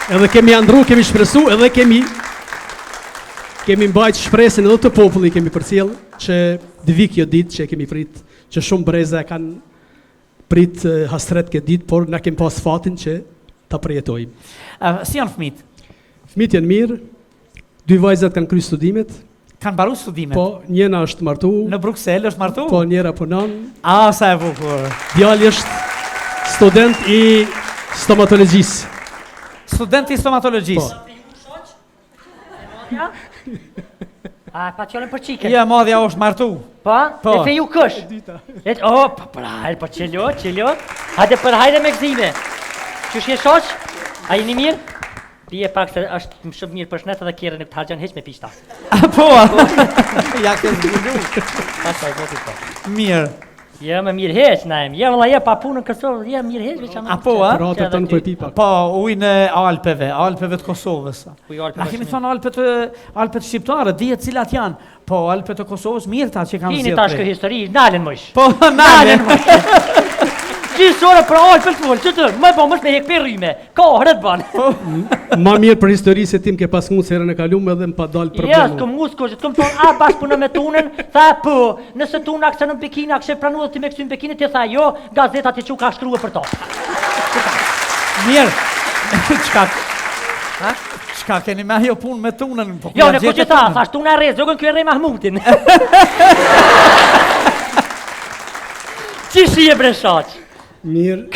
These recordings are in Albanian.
Edhe kemi andru, kemi shpresu, edhe kemi mbajt shpresën edhe të populli kemi përcjell që të vi kjo ditë që kemi prit, që shumë breza kanë prit hasret këtë ditë, por na kemi pas fatin që ta përjetojmë. Si janë fëmijët? Fëmijët janë mirë, 2 vajzat kanë kryer studimet. Kanë mbaruar studimet? Po, njëna është martu. Në Bruksel është martu? Po, njëra punon. Sa e bukur. Djali është student i stomatologjisë. Student i stomatologjisë. Pa qëllën për qike? Ja, madhja është martu. Po? Po. E fe ju kësh? Për hajrë, po qëllo. Hajde për hajrë me gzime. Qësh je shoq? A jeni mirë? Pije pak se është më shumë mirë për shnetë dhe kjerë në këtë hargjan heq me pishta. Po? Ja ke zbulu. Pasaj, botit po. Mirë. Ja, me mirë heq, najem. Ja, vëlla, ja, pa punën Kosovë, ja, mirë heq, veç amë. Rata të në për pipa. Po, ujnë e Alpeve të Kosovës. A kemi thonë Alpet shqiptare, dihet cilat janë. Po, Alpet të Kosovës, mirë ta që kanë zjetë. Kini tash kë histori, nalen mësh. Po, nalen mësh. Gjithë ora për Alpet të volë, që të, më po mësh me hek për rime. Ka, hërët banë. Ma mirë për histori se tim ke pas ngu se herën e kalume edhe më pa dalë problemu. Ja, s'kom ngu s'ko, që t'kom thonë, bashkë punë me tunën, tha po, nëse tunë akse në Pekin, akse pranu dhe ti me kësy në Pekin, ti tha jo, gazetat i që ka shkrua për to. Mirë, qka keni me ajo punë me tunën? Jo, në ku që tha, thash tunë e rez, jogën kjo e rej Mahmutin. Qishi e bre shaq? Mirë.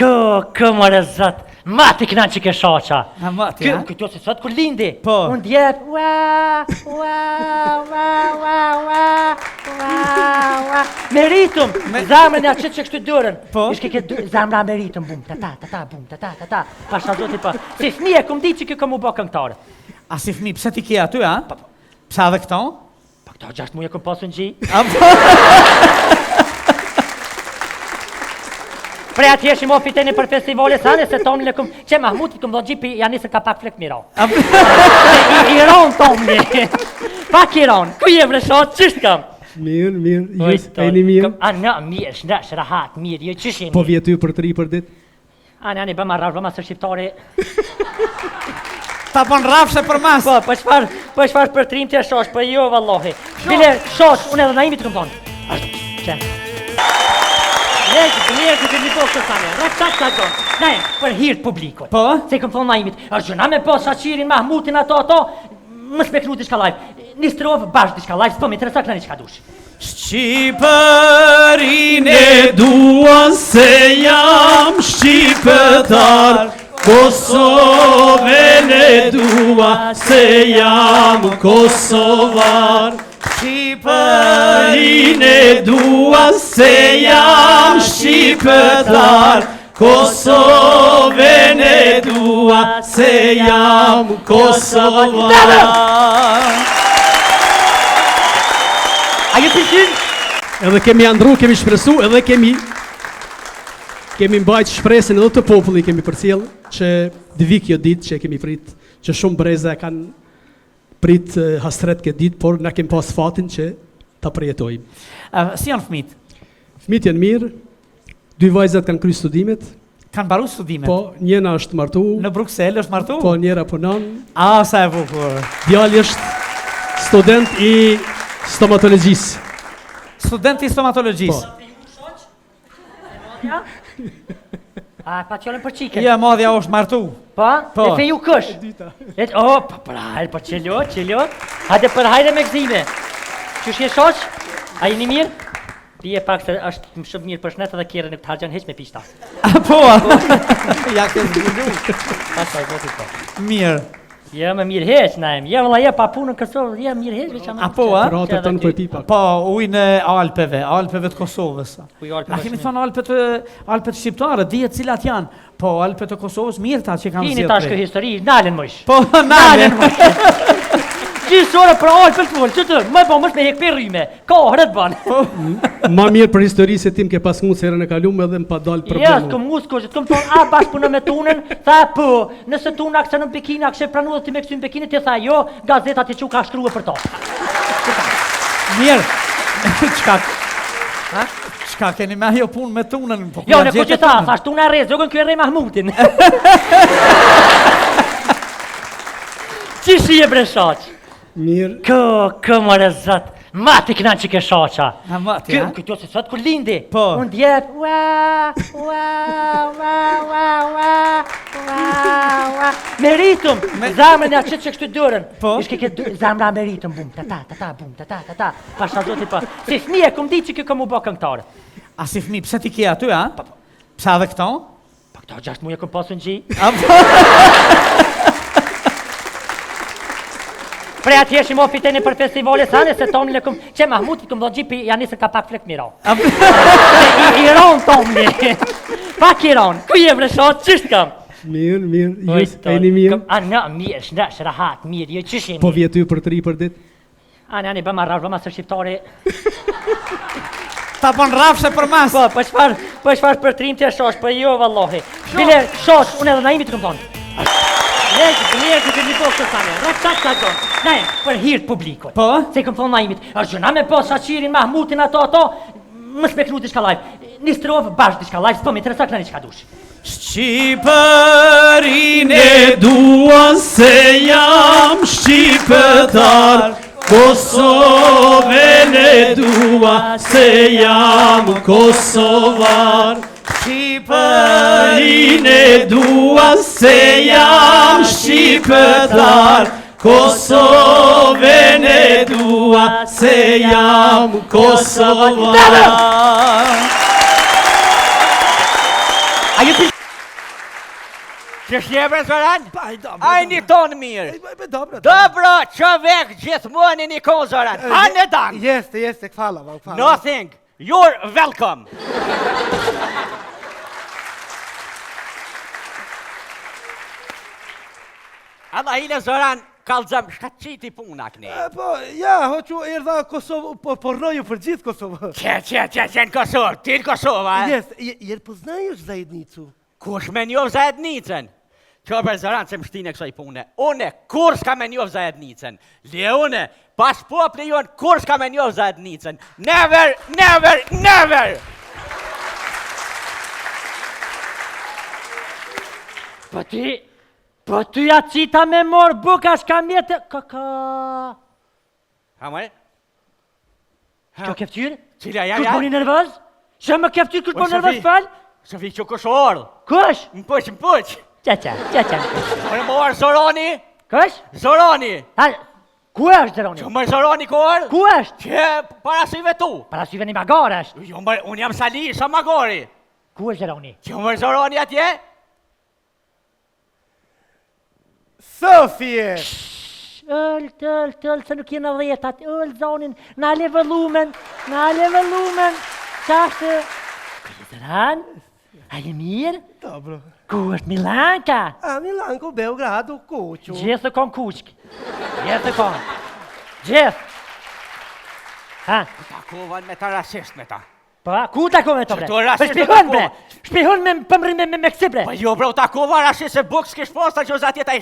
Kë më rezat, mati kënan që ke shaqa. Mati, ha? Këto se sot kur lindi, Po. unë djep, me ritëm, zamrën e atë që kështu dërën. Po. Ishke këtë zamra me ritëm, bum, ta, bum, ta. Pasha zoti pa. Si fëmije, këm di që kjo këmë u bë këngëtare. A si fëmi, pse ti ke aty, ha? Pse edhe këto? Pa këta 6 muje këm pasu në gji. Pre ati eshim o fiteni për festivale sane, se tonin e këm, që Mahmuti këm do gjipi, janë nisën ka pak flek mira. Iran tonin, pak Iran, ku je vreshat, qështë kam? Mirë, ju s'keni mirë. Mirë, shrahat, mirë, jo qështë jemi. Po vjetu për 3 për dit. Ani, bëma rrafë, bëma së shqiptare. Ta pon rrafshe për mas. Po shfarë për trim të shosh, po jo, vallohi. Bile, shosh, unë edhe Naimi të këm thonë. Që? Njerë këtë një po këtë same, rafsat ka qonë. Naim, për hirtë publikot. Po? Se këm thonë Naimit, është gjëna me po Shaqirin, Mahmutin, ato, më speknu t'i shka live. Nistrovë bashkë t'i shka live, s'po me interesa këna një shka dush. Shqipërin e duan se jam shqipëtar, Kosovën e dua se jam kosovar. Shqipërin e dua se jam shqipëtar, Kosovën e dua se jam kosovar. A ju pëlqyn? Edhe kemi andru, kemi shpresu, edhe kemi mbajt shpresën edhe të populli kemi përcjell që të vi kjo ditë që kemi prit, që shumë breza kanë prit hasret këtë ditë, por na kemi pas fatin që ta përjetojmë. Si janë fëmijët? Fëmijët janë mirë, 2 vajzat kanë kryer studimet. Kanë mbaruar studimet? Po, njëna është martu. Në Bruksel është martu? Po, njëra punon. Sa e bukur. Djali është student i stomatologjisë. Student i stomatologjisë. Po. Pa qëllën për qike? Ja, madhja është martu. Po? Po. E fe ju kësh? Për hajrë, po qëllo. Hajde për hajrë me gzime. Qësh je shoq? A jeni mirë? Pije pak se është më shumë mirë për shnetë dhe kjerë në këtë hargjan heq me pishta. Po? Ja ke zbulu. Pasaj, botit po. Mirë. Ja, me mirë heq, najem. Ja, vëlla, ja, pa punën Kosovë, ja, mirë heq, veç amë. Rata të në për pipa. Po, ujnë e Alpeve të Kosovës. A kemi thonë Alpet shqiptare, dihet cilat janë. Po, Alpet të Kosovës, mirë ta që kanë zjetë. Kini tash kë histori, nalen mësh. Po, nalen mësh. Gjithë ora për Alpet të volë, që të, më po mësh me hek për rime. Ka, hërët banë. Ma mirë për histori se tim ke pas ngu se herën e kalume edhe më pa dalë problemu. Ja, s'kom ngu s'ko, që t'kom thonë, bashkë punë me tunën, tha po, nëse tunë akse në Pekin, akse pranu dhe ti me kësy në Pekin, ti tha jo, gazetat i që ka shkrua për to. Mirë, qka keni me ajo punë me tunën? Jo, në ku që tha, thash tunë e rez, jogën kjo e rej Mahmutin. Që shi e bre shaq? Mirë. Kë more zot. Ma të kënan që ke shaqa. A ma ti, ha? Këto se sot kur lindi. Po. Unë djep. Me ritëm. Zamrën e atë që kështu dërën. Po. Ishke ke zamra me ritëm. Bum, ta, bum, ta. Pasha zotit pa. Si fëmije, këm di që këmë u bë këngëtare. A si fëmi, pse ti ke aty, ha? Pse edhe këto? Pa këta 6 muje këm pasu në gji. Pre atje shim o fiteni për festivale sane se tonë lëkëm që Mahmutit këm do gjipi janë nisën ka pak flek miro. Iran tonë. Pak Iran. Ku je vreshat, qështë kam? Mirë, jeni mirë. Ana, mirë, shnash, rahat, mirë, jo qështë jemi. Po vjetu për 3 për dit? Ani, bëma rrafë, bëma së shqiptare. Ta pon rrafshe për mas. Po shfarë për trim të shosh, po jo, vallahi. Bile, shosh, unë edhe naimit të këm thonë. Njerë të këtë një posë të sane, rëpsak të agonë. Najem, për hirtë publikot. Po? Se këm thonë naimit, është gjëna me posë shaqirin, Mahmutin, ato, më shpeknu t'i shka live. Një strovë bashkë t'i shka live, s'po me të rësak në një qka dush. Shqipërin e duan se jam shqipëtar, Kosovën e dua se jam kosovar. Shqipërin e dua se jam shqipëtar, Kosovën e dua se jam kosovar. Që shjeve, Zoran? Aj një tonë mirë. Dobro, që vek gjithmonë një konë, Zoran. Hanë e danë. Jeste, këfala. Nothing. You're welcome. Alla hile, Zoran, kalzëm, shka qiti puna këni. Po, ja, hoqë erdha Kosovë, po rroju për gjithë Kosovë. Që në Kosovë, ti në Kosovë, a? Jer poznaješ zajednicu? Kush me njovë zajednicën? Që për Zoran, se më shtine kësoj pune. Une, kur s'ka me njovë zajednicën? Leone, pas popli jonë, kur s'ka me njovë zajednicën? Never, never, never! Po ty ja qita me morë buka shka mjetë... Kaka... Ha mëre? Qo keftyrë? Cila, ja, Kush boni nervëz? Shë më keftyrë kush boni nervëz fal? Sofi që kush orë? Kush? Më pëq. Qaqa. Më orë Zoroni? Kush? Zoroni! Ku është Zoroni? Që më Zoroni ku orë? Ku është? Që para syve tu. Para syve një magar është. Jo, unë jam Sali, sa magori. Ku është Zoroni? Që më Zoroni atje? Sofie! Ëll, se nuk jena dhetat, ëll zonin, na le vëllumen, qashtë... Zoran, a je mirë? Dobro. Ku është Milanka? A Milanko, Beogradu, Kuqu. Gjithë kon kuqkë, Gjithë. Ha? Takovan me ta rasist me ta. Pa, ku tako me to bre? Që to rasist Shpihon tako. bre, shpihon me kësi bre. Pa jo bre, u takova rasist se buk s'kish posta që zatjeta i